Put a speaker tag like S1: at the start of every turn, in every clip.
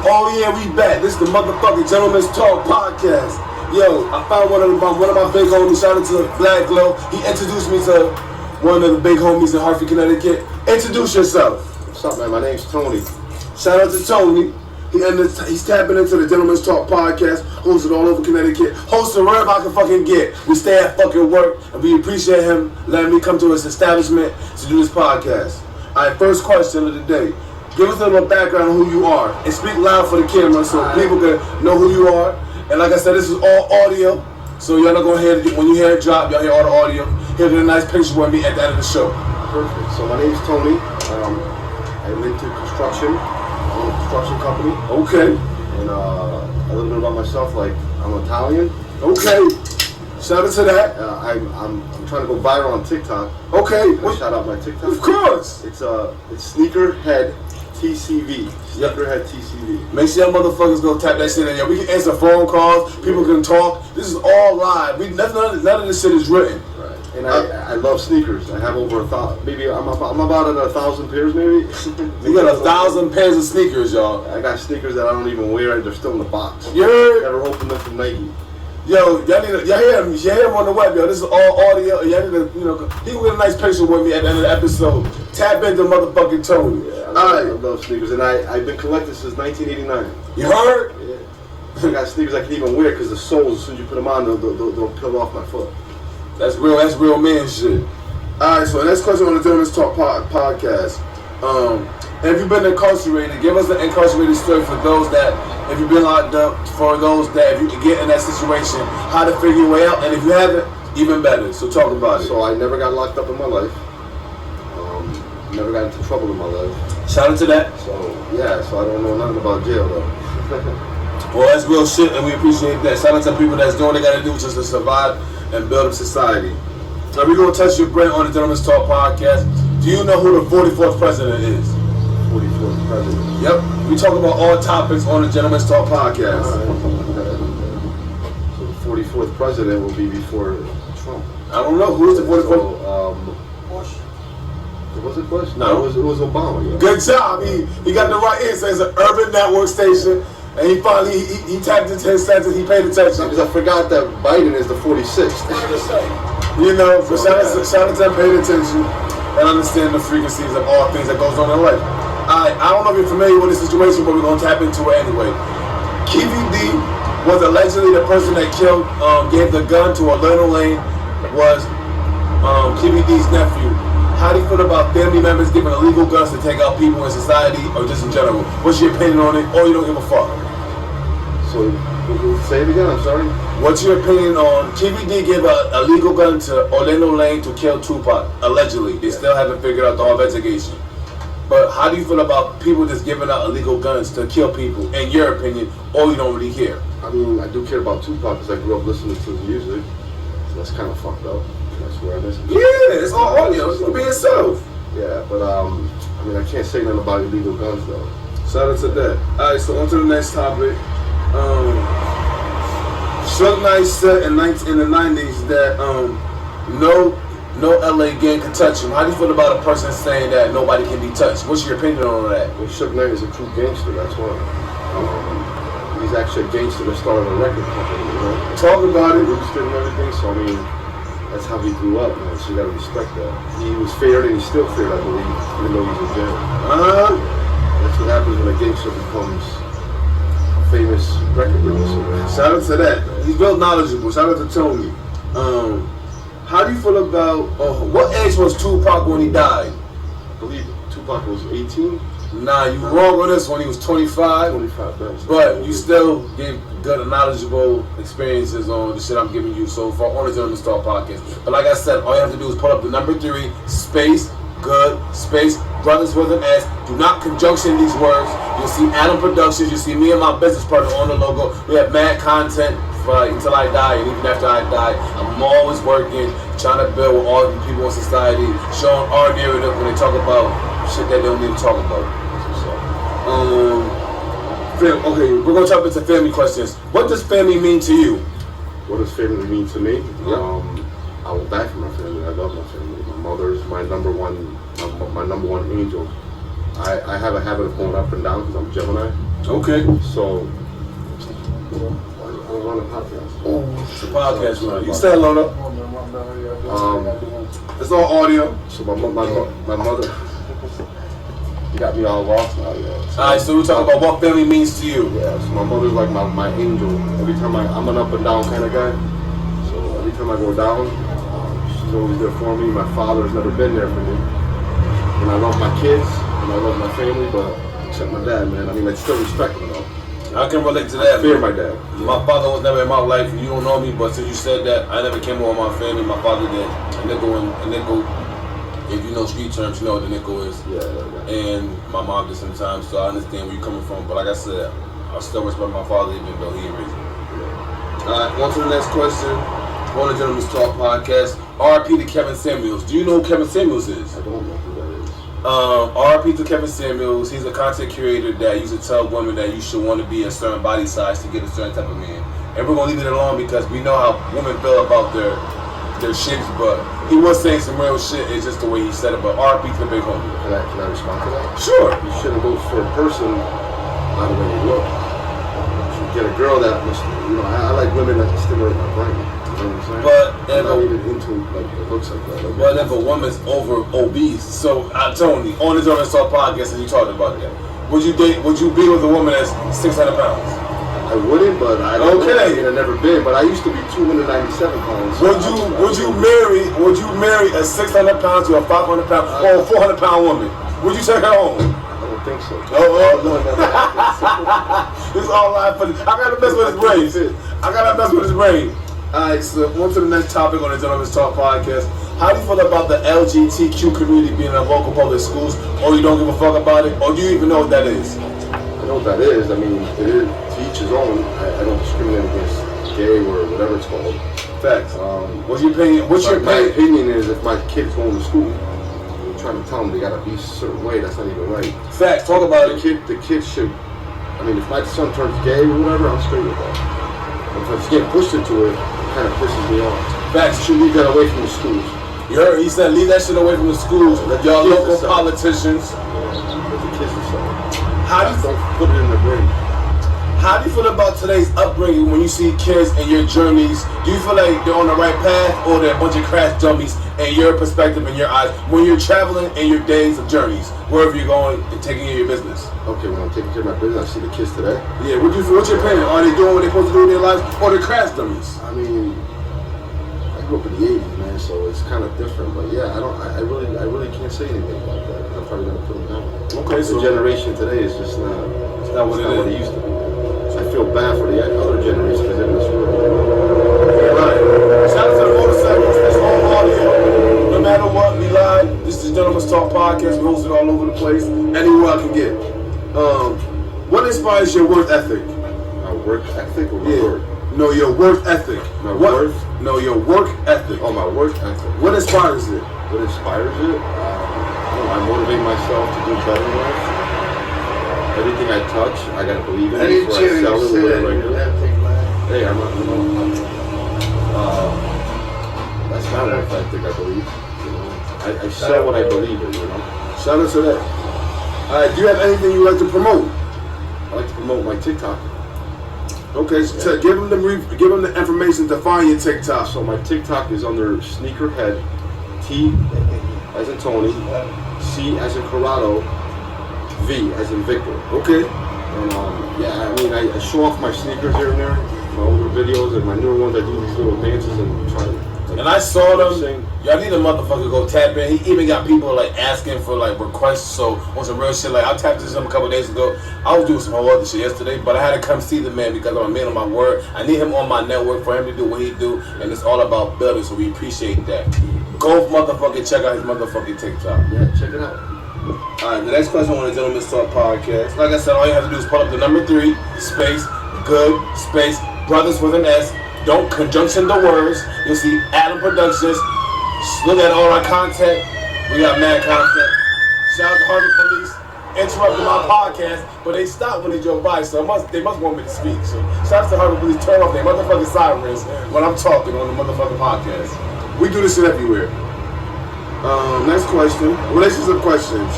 S1: Oh yeah, we back. This is the motherfucking Gentleman's Talk podcast. Yo, I found one of my big homies. Shout out to Black Glow. He introduced me to one of the big homies in Hartford, Connecticut. Introduce yourself.
S2: What's up, man? My name's Tony.
S1: Shout out to Tony. He's tapping into the Gentleman's Talk podcast, hosted all over Connecticut, hosted wherever I can fucking get. We stay at fucking work, and we appreciate him letting me come to his establishment to do this podcast. All right, first question of the day. Give us a little background on who you are, and speak loud for the camera so people can know who you are. And like I said, this is all audio, so y'all not gonna hear it. When you hear it drop, y'all hear all the audio. Here's a nice picture with me at the end of the show.
S2: Perfect. So my name's Tony. I'm into construction. I own a construction company.
S1: Okay.
S2: And a little bit about myself, like I'm Italian.
S1: Okay. Shout out to that.
S2: I'm trying to go viral on TikTok.
S1: Okay.
S2: Can I shout out my TikTok?
S1: Of course.
S2: It's Sneakerhead TCV. Sneakerhead TCV.
S1: Make sure y'all motherfuckers go tap that shit in. Yeah, we can answer phone calls. People can talk. This is all live. None of this shit is written.
S2: Right. And I love sneakers. I have over 1,000. Maybe I'm about at 1,000 pairs, maybe.
S1: You got 1,000 pairs of sneakers, y'all.
S2: I got sneakers that I don't even wear. They're still in the box.
S1: You heard?
S2: Never opened them from Nike.
S1: Yo, y'all hear him on the web, yo. This is all audio. Y'all need to, he will get a nice picture with me at the end of the episode. Tap into motherfucking Tony.
S2: Yeah, I love sneakers, and I've been collecting since 1989.
S1: You heard?
S2: Yeah. I got sneakers I can even wear because the soles, as soon as you put them on, they'll peel off my foot.
S1: That's real man shit. All right, so next question on the Gentleman's Talk podcast. Have you been incarcerated? Give us an incarcerated story for those that, if you've been locked up, for those that, if you can get in that situation, how to figure your way out, and if you haven't, even better. So talk about it.
S2: So I never got locked up in my life. Never got into trouble in my life.
S1: Shout out to that.
S2: So yeah, so I don't know nothing about jail though.
S1: Well, that's real shit, and we appreciate that. Shout out to people that's doing what they got to do just to survive and build up society. Now we're gonna touch your brain on the Gentleman's Talk podcast. Do you know who the 44th president is?
S2: 44th president.
S1: Yep. We talk about all topics on the Gentleman's Talk podcast.
S2: So the 44th president will be before Trump.
S1: I don't know who's the 44th.
S2: So, Bush. Was it Bush? No, it was Obama. Yeah.
S1: Good job. He got the right answer. It's an urban network station, and he finally he tapped into his senses. He paid attention.
S2: Because I forgot that Biden is the 46th.
S1: You know, but shout out to him, paid attention, and understand the frequencies of all things that goes on in life. I don't know if you're familiar with the situation, but we're gonna tap into it anyway. Keefe D was allegedly the person that killed, gave the gun to Orlando Lane. Was Keefe D's nephew. How do you feel about family members giving illegal guns to take out people in society or just in general? What's your opinion on it, or you don't give a fuck?
S2: So, say it again, I'm sorry.
S1: What's your opinion on Keefe D gave an illegal gun to Orlando Lane to kill Tupac, allegedly? They still haven't figured out the whole investigation. But how do you feel about people just giving out illegal guns to kill people, in your opinion, or you don't really care?
S2: I mean, I do care about Tupac because I grew up listening to his music. So that's kind of fucked up. That's where I listen to.
S1: Yeah, it's all audio. You can be yourself.
S2: Yeah, but I mean, I can't say nothing about illegal guns though.
S1: Shout out to that. All right, so on to the next topic. Suge Knight said in the 90s that no LA gang can touch him. How do you feel about a person saying that nobody can be touched? What's your opinion on that?
S2: Well, Suge Knight is a true gangster. That's why. He's actually a gangster that started a record company. You know,
S1: talk about it,
S2: Rooster and everything. So I mean, that's how he grew up, man. So you gotta respect that. He was feared and he's still feared, I believe, even though he's in jail. That's what happens when a gangster becomes a famous record producer.
S1: Shout out to that. He's real knowledgeable. Shout out to Tony. How do you feel about what age was Tupac when he died?
S2: I believe Tupac was 18.
S1: Nah, you wrong on this one. He was 25.
S2: 25,
S1: but you still gave good, knowledgeable experiences on the shit I'm giving you so far on the Gentleman's Talk podcast. But like I said, all you have to do is put up the number 3, space, good, space, brothers with an S. Do not conjunction these words. You'll see Adam Productions. You'll see me and my business partner on the logo. We have mad content for until I die, and even after I die, I'm always working, trying to build with all the people in society, showing our narrative when they talk about shit that they don't need to talk about. Okay, we're gonna jump into family questions. What does family mean to you?
S2: What does family mean to me?
S1: Yep.
S2: I will die for my family. I love my family. My mother is my number one angel. I have a habit of going up and down because I'm Gemini.
S1: Okay.
S2: So, I'm on a podcast.
S1: Oh, it's a podcast, man. You stay alone up. It's all audio.
S2: So my mother got me all lost now, yeah. So,
S1: all right, so we're talking about what family means to you.
S2: Yeah, so my mother's like my angel. Every time I'm an up and down kind of guy. So every time I go down, she's always there for me. My father's never been there for me. And I love my kids, and I love my family, but except my dad, man. I mean, I still respect him, though.
S1: I can relate to that.
S2: I fear
S1: man.
S2: my dad.
S1: My father was never in my life. You don't know me, but since you said that, I never came over my family. My father did. A nickel. If you know street terms, you know what the nickel is.
S2: Yeah.
S1: And my mom did sometimes, so I understand where you're coming from. But like I said, I still respect my father even though he raised me. Yeah. All right, on to the next question. On the Gentleman's Talk podcast. R.I.P. to Kevin Samuels. Do you know who Kevin Samuels is?
S2: I don't know who that is.
S1: R.I.P. to Kevin Samuels. He's a content creator that used to tell women that you should want to be a certain body size to get a certain type of man. And we're gonna leave it alone because we know how women feel about their shapes, but he was saying some real shit. It's just the way he said it. But R.I.P. to the big homie.
S2: Can I respond to that?
S1: Sure.
S2: You shouldn't go for a person by the way they look. You should get a girl that must, I like women that can stimulate my brain. You know what I'm saying?
S1: But
S2: I'm not even into like it looks like that. Like,
S1: but if a woman's over obese, so Tony, on the Gentleman's Talk podcast, and you talked about that, would you be with a woman that's 600 pounds?
S2: I wouldn't, but I don't know. I mean, I've never been, but I used to be 297 pounds.
S1: Would you marry a 600 pound to a 500 pound or a 400 pound woman? Would you take her home?
S2: I don't think so.
S1: It's all live for I gotta mess with his brain. Alright, so on to the next topic on the Gentleman's Talk podcast. How do you feel about the LGBTQ community being in local public schools, or you don't give a fuck about it, or do you even know what that is?
S2: I know what that is. I mean, it is to each his own. I don't discriminate against gay or whatever it's called.
S1: Facts. What's your opinion?
S2: My opinion is if my kid's going to school, you're trying to tell them they gotta be a certain way. That's not even right.
S1: Facts. Talk about it.
S2: The kid should. I mean, if my son turns gay or whatever, I'm straight with that. But if it's getting pushed into it, it kind of pisses me off.
S1: Facts.
S2: You should leave that away from the schools.
S1: You heard? He said leave that shit away from the schools. Y'all local politicians.
S2: Let the kids decide. Don't put it in their brain.
S1: How do you feel about today's upbringing when you see kids and your journeys? Do you feel like they're on the right path or they're a bunch of crash dummies in your perspective, in your eyes, when you're traveling in your days of journeys, wherever you're going and taking care of your business?
S2: Okay, when I'm taking care of my business, I see the kids today.
S1: Yeah, what's your opinion? Are they doing what they're supposed to do in their lives or they're crash dummies?
S2: I mean, I grew up in the 80s, man, so it's kind of different. But yeah, I really can't say anything about that because I'm probably going to put them down.
S1: Okay,
S2: so the generation today is just not what it used to be. I feel bad for the other generation because they're in this world.
S1: Right. Shout out to the motorcycles. That's all audio. No matter what, we live. This is the Gentleman's Talk podcast. We host it all over the place. Anywhere I can get. What inspires your work ethic?
S2: My work ethic or my work?
S1: No, your work ethic. No, your work ethic.
S2: Oh, my work ethic.
S1: What inspires it?
S2: What inspires it? I motivate myself to do better in life. Everything I touch, I gotta believe in it before I sell it or whatever I do. Hey, I'm not, that's not work ethic, I believe. I sell what I believe in,
S1: Shout out to that. Alright, do you have anything you like to promote?
S2: I like to promote my TikTok.
S1: Okay, so give them the information to find your TikTok.
S2: So my TikTok is under Sneakerhead, T as in Tony, C as in Corrado, V as in Victor.
S1: Okay.
S2: And I mean, I show off my sneakers here and there, my older videos and my newer ones. I do these little dances and try to.
S1: And I saw them. Y'all need a motherfucker to go tap in. He even got people like asking for like requests. So on some real shit, like I tapped into him a couple days ago. I was doing some whole other shit yesterday, but I had to come see the man because I'm a man of my word. I need him on my network for him to do what he do, and it's all about building. So we appreciate that. Go motherfucking check out his motherfucking TikTok.
S2: Yeah, check it out.
S1: Alright, the next question on the Gentleman's Talk podcast. Like I said, all you have to do is pull up the number 3, space, good, space, brothers with an S. Don't conjunction the words. You'll see Adam Productions. Look at all our content. We got mad content. Shout out to Harvard Police. Interrupted my podcast, but they stopped when they drove by, so they must want me to speak. So shout out to Harvard Police. Turn off their motherfucking sirens when I'm talking on the motherfucking podcast. We do this shit everywhere. Next question. Relationship questions.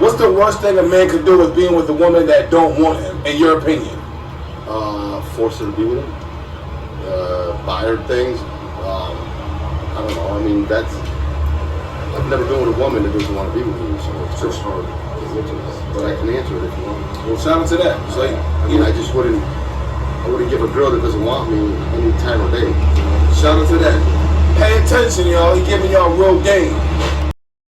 S1: What's the worst thing a man could do with being with a woman that don't want him, in your opinion?
S2: Force her to be with him. Buy her things. I don't know. I mean, I've never been with a woman that doesn't want to be with me, so it's just hard. But I can answer it if you want.
S1: Well, shout out to that. So,
S2: I mean, I wouldn't give a girl that doesn't want me any time of day.
S1: Shout out to that. Pay attention, y'all. He giving y'all real game.